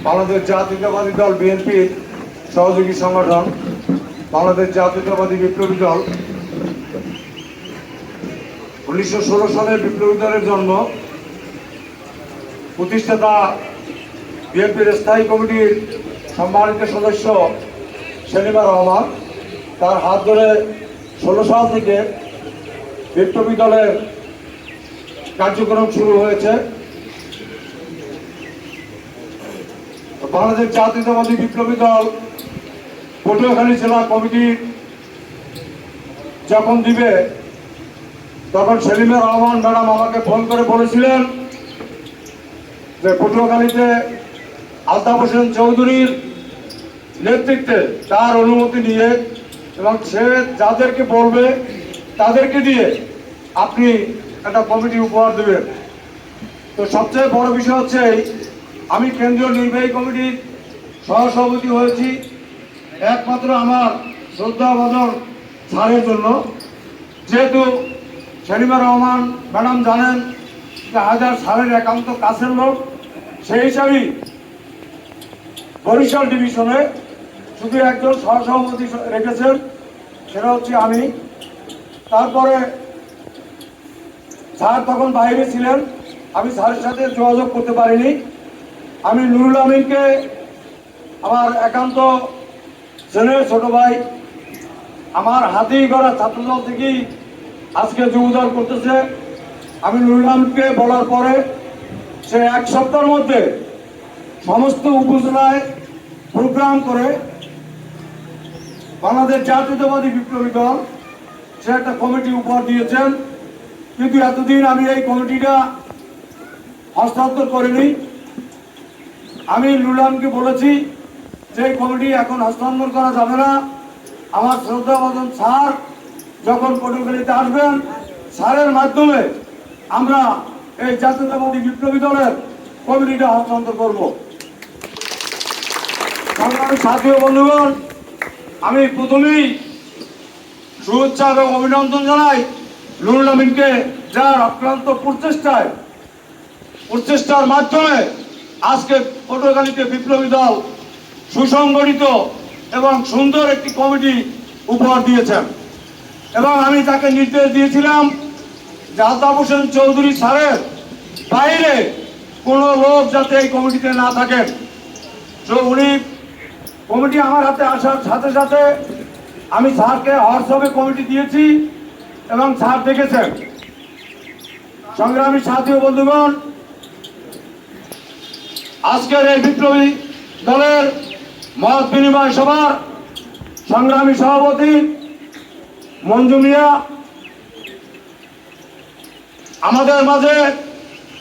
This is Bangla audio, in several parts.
বাংলাদেশ জাতীয়তাবাদী দল বিএনপির সহযোগী সংগঠন বাংলাদেশ জাতীয়তাবাদী বিপ্লবী দল 1916 সালে বিপ্লবী দলের জন্ম। প্রতিষ্ঠাতা বিএনপির স্থায়ী কমিটির সম্মানিত সদস্য সেলিমা রহমান, তার হাত ধরে 16 সাল থেকে বিপ্লবী দলের কার্যক্রম শুরু হয়েছে। বাংলাদেশ জাতীয়তাবাদী বিপ্লবী দল পটুয়াখালী জেলা কমিটি যখন দিবে, তখন সেলিমা রহমান ম্যাডাম আমাকে ফোন করে বলেছিলেন যে পটুয়াখালীতে আলতাফ হোসেন চৌধুরীর নেতৃত্বে তার অনুমতি নিয়ে এবং সে যাদেরকে বলবে তাদেরকে দিয়ে আপনি একটা কমিটি উপহার দেবেন। তো সবচেয়ে বড় বিষয় হচ্ছে আমি কেন্দ্রীয় নির্বাহী কমিটির সহসভাপতি হয়েছি একমাত্র আমার শ্রদ্ধাভাজন স্যারের জন্য। যেহেতু সেলিমা রহমান ম্যাডাম জানেন যে হাজার স্যারের একান্ত কাছের লোক, সেই হিসাবেই বরিশাল ডিভিশনে শুধু একজন সহসভাপতি রেখেছেন, সেটা হচ্ছে আমি। তারপরে স্যার তখন বাইরে ছিলেন, আমি স্যারের সাথে যোগাযোগ করতে পারিনি। আমি নুরুল আমিনকে আমার একান্ত ছেলের ছোট ভাই, আমার হাতেই গড়া ছাত্রদল থেকেই আজকে যুবদল করতেছে। আমি নুরুল আমিনকে বলার পরে সে এক সপ্তাহের মধ্যে সমস্ত উপজেলায় প্রোগ্রাম করে বাংলাদেশ জাতীয়তাবাদী বিপ্লবী দল সে একটা কমিটি উপহার দিয়েছেন। কিন্তু এতদিন আমি এই কমিটিটা হস্তান্তর করিনি। আমি নুরুলকে বলেছি যে এই কমিটি এখন হস্তান্তর করা যাবে না। আমার শ্রদ্ধাভাজন স্যার যখন পটুয়াখালীতে আসবেন, স্যারের মাধ্যমে আমরা এই জাতীয়তাবাদী বিপ্লবী দলের কমিটিটা হস্তান্তর করব। সংগ্রামী সাথী ও বন্ধুগণ, আমি প্রথমেই শুভেচ্ছা এবং অভিনন্দন জানাই নুরুল আমিনকে, যার অক্লান্ত প্রচেষ্টার মাধ্যমে আজকে পটুয়াখালীতে বিপ্লবী দল সুসংগঠিত এবং সুন্দর একটি কমিটি উপহার দিয়েছেন। এবং আমি তাকে নির্দেশ দিয়েছিলাম যে আলতাফ হোসেন চৌধুরী স্যারের বাইরে কোনো লোক যাতে এই কমিটিতে না থাকেন। তো উনি কমিটি আমার হাতে আসার সাথে সাথে আমি স্যারকে হোয়াটসঅ্যাপে কমিটি দিয়েছি এবং স্যার দেখেছেন। সংগ্রামী সাথী ও বন্ধুগণ, আজকের এই বিপ্লবী দলের মত বিনিময় সভার সংগ্রামী সভাপতি মঞ্জু মিয়া, আমাদের মাঝে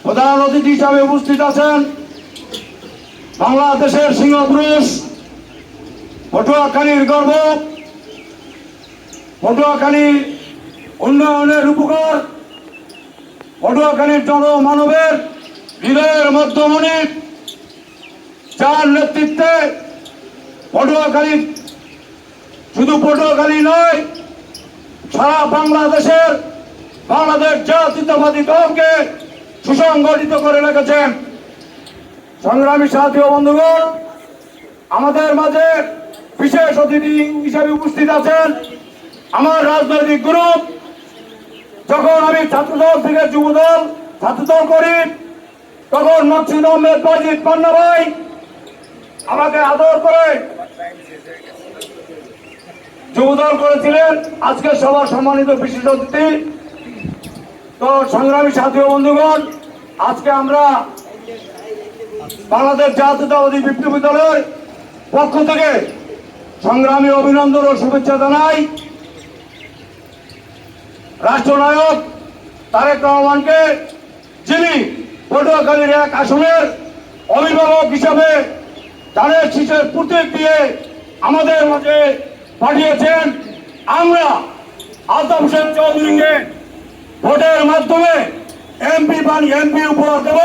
প্রধান অতিথি হিসাবে উপস্থিত আছেন বাংলাদেশের সিংহপুরুষ, পটুয়াখালীর গর্ব, পটুয়াখালী উন্নয়নের রূপকার, পটুয়াখালীর জনমানবের হৃদয়ের মধ্যমণি, যার নেতৃত্বে পটুয়াখালী শুধু পটুয়াখালী নয়, সারা বাংলাদেশের বাংলাদেশ জাতীয়তাবাদী দলকে সুসংগঠিত করে রেখেছেন। সংগ্রামী সাথী ও বন্ধুগণ, আমাদের মাঝে বিশেষ অতিথি হিসেবে উপস্থিত আছেন আমার রাজনৈতিক গ্রুপ। যখন আমি ছাত্রদল থেকে যুবদল ছাত্রদল করি, তখন মকসুদ আহমেদ বাজিদ পান্না ভাই আমাকে আদর করে যুবদল করেছিলেন। আজকে সবার সম্মানিত বিশেষ অতিথি। তো সংগ্রামী সাথী ও বন্ধুগণ, আজকে আমরা বাংলাদেশ জাতীয়তাবাদী বিপ্লবী দলের পক্ষ থেকে সংগ্রামী অভিনন্দন ও শুভেচ্ছা জানাই রাষ্ট্রনায়ক তারেক রহমানকে, যিনি পটুয়াখালীর এক আসনের অভিভাবক হিসাবে ধানের শীষের প্রতীক দিয়ে আমাদের মাঝে পাঠিয়েছেন। আমরা আলতাফ হোসেন চৌধুরীকে ভোটের মাধ্যমে এমপি উপহার দেব,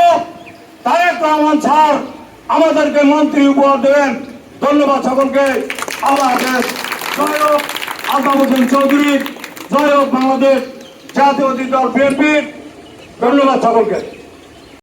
তারেক রহমান স্যার আমাদেরকে মন্ত্রী উপহার দেবেন। ধন্যবাদ সকলকে। আল্লাহ হাফেজ। জয় হোক আলতাফ হোসেন চৌধুরী, জয় হোক বাংলাদেশ জাতীয়তাবাদী দল বিএনপি। ধন্যবাদ সকলকে।